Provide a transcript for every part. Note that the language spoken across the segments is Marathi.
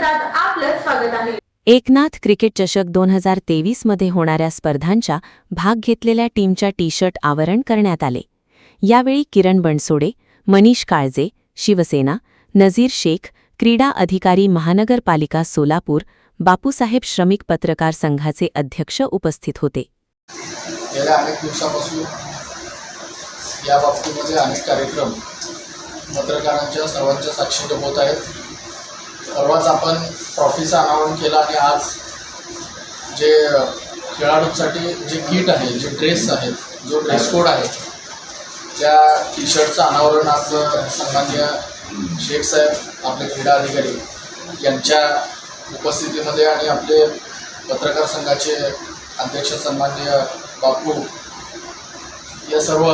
वृत्तपत्रात आपलं स्वागत आहे। एकनाथ क्रिकेट चषक 2023 मध्ये होणाऱ्या स्पर्धांच्या भाग घेतलेल्या टीमच्या टी-शर्ट आवरण करण्यात आले। यावेळी किरण बनसोडे, मनीष काळजे, शिवसेना, नजीर शेख, क्रीडा अधिकारी महानगरपालिका सोलापूर, बापूसाहेब श्रमिक पत्रकार संघाचे अध्यक्ष उपस्थित होते। गेल्या अनेक दिवसापासून या बाबतीमध्ये अनेक कार्यक्रम पत्रकारांच्या सर्वांच्या साक्षीने होत आहेत। परवाच आपण ट्रॉफीचं अनावरण केलं आणि आज जे खेळाडूंसाठी जे किट आहे, जे ड्रेस आहेत, जो ड्रेस कोड आहे, त्या टी शर्टचं अनावरण आज सन्माननीय शेख साहेब, आपले क्रीडा अधिकारी यांच्या उपस्थितीमध्ये आणि आपले पत्रकार संघाचे अध्यक्ष सन्माननीय बापू या सर्व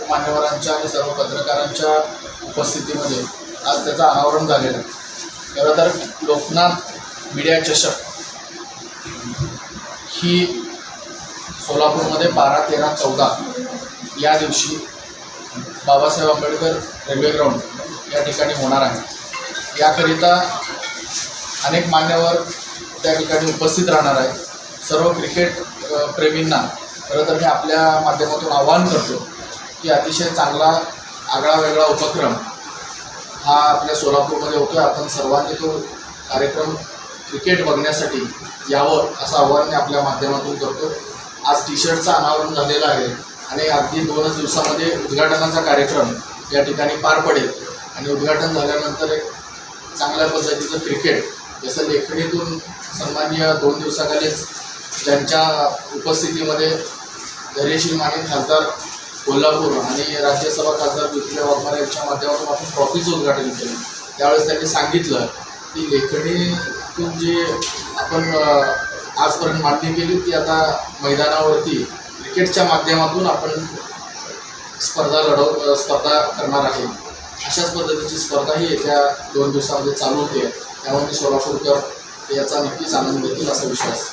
मान्यवरांच्या आणि सर्व पत्रकारांच्या उपस्थितीमध्ये आज त्याचं अनावरण झालेलं आहे। खरं तर लोकनाथ मीडिया चषक ही सोलापूरमध्ये 12, 13, 14 या दिवशी बाबासाहेब आंबेडकर रेल्वे ग्राउंड या ठिकाणी होणार आहे। याकरिता अनेक मान्यवर त्या ठिकाणी उपस्थित राहणार आहेत। सर्व क्रिकेट प्रेमींना खरं तर मी आपल्या माध्यमातून आवाहन करतो की अतिशय चांगला आगळा वेगळा उपक्रम हा आपल्या सोलापूरमध्ये होतो। आपण सर्वांनी तो कार्यक्रम क्रिकेट बघण्यासाठी यावं असं आवाहन मी आपल्या माध्यमातून करतो। आज टी शर्टचं अनावरण झालेलं आहे आणि अगदी 2 दिवसामध्ये उद्घाटनाचा कार्यक्रम या ठिकाणी पार पडेल आणि उद्घाटन झाल्यानंतर एक चांगल्या पद्धतीचं क्रिकेट, जसं लेखणीतून सन्माननीय 2 दिवसाखालीच ज्यांच्या उपस्थितीमध्ये धैर्यशील माने खासदार कोल्हापूर आणि राज्यसभा खासदार ज्योतिबा वाघमारे यांच्या माध्यमातून आपण ट्रॉफीचं उद्घाटन केलं। त्यावेळेस त्यांनी सांगितलं की लेखणीतून जे आपण आजपर्यंत मांडणी केली ती आता मैदानावरती क्रिकेटच्या माध्यमातून आपण स्पर्धा करणार आहे। अशाच पद्धतीची स्पर्धा ही येत्या 2 दिवसामध्ये चालू होते। त्यामुळे मी सोलापूरकर याचा नक्कीच आनंद घेतील असा विश्वास